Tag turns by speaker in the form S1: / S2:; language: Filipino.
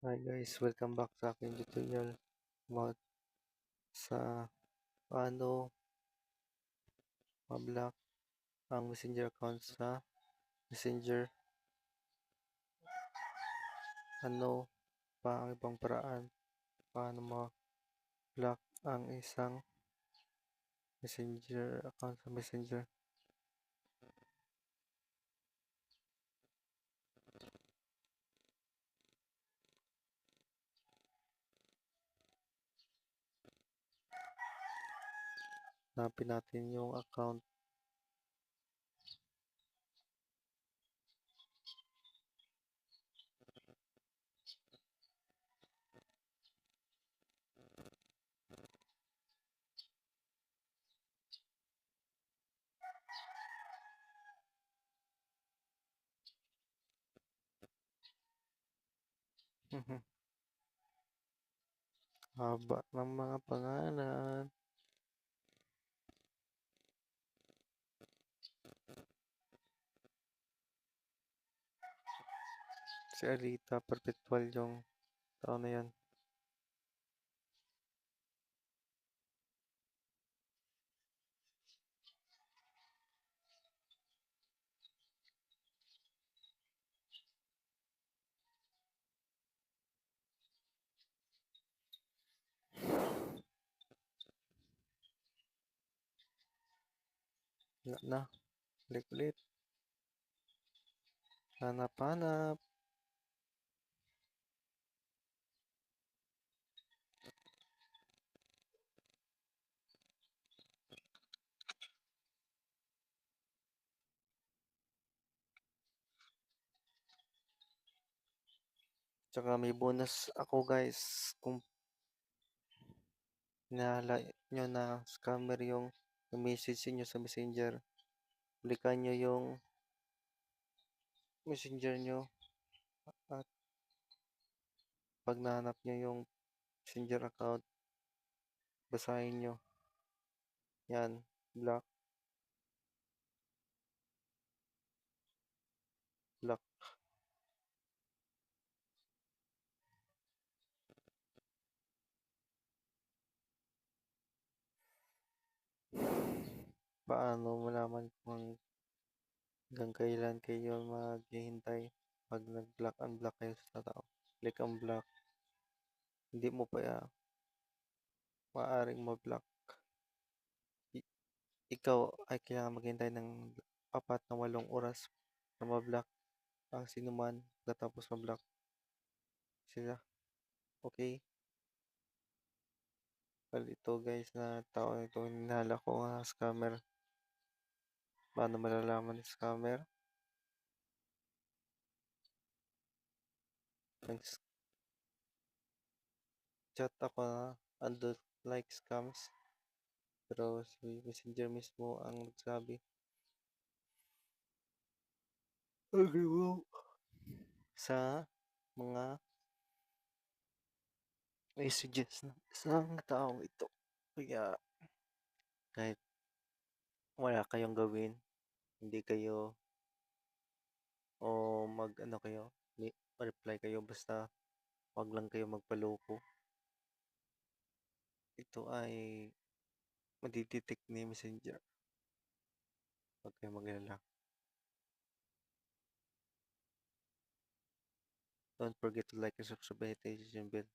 S1: Hi guys, welcome back sa aking tutorial about sa paano ma-block ang messenger account sa messenger. Ano pa ang ibang paraan paano ma-block ang isang messenger account sa messenger. Hanapin natin yung account. Haba ng mga pangalan. Si Alita Perpetual yung tao na yan. Wala na. Balik ulit. Hanap-hanap. Tsaka may bonus ako guys kung hinala nyo na scammer yung message nyo sa messenger. Balikan nyo yung messenger nyo at pag nahanap nyo yung messenger account, basahin nyo. Yan, block, block. Paano malaman kung hanggang kailan kayo maghihintay pag nag-block, unblock kayo sa tao. Click ang block. Hindi mo pa maaaring ma-block. Ikaw ay kailangan maghintay ng 4 na 8 oras na ma-block ang sinuman katapos ma-block sila. Okay? Well, ito guys na tao na ito, hinala ko nga scammer. Paano malalaman ng scammer? Nag-chat ako na ando like scams. Pero si messenger mismo ang nagsabi. Agree mo sa mga messages ng isang taong ito. Kaya kahit wala kayong gawin, hindi kayo o mag ano kayo, reply kayo basta wag lang kayo magpaloko. Ito ay madidetect ni messenger. Huwag kayong mag-alala. Don't forget to like and subscribe and hit the notification bell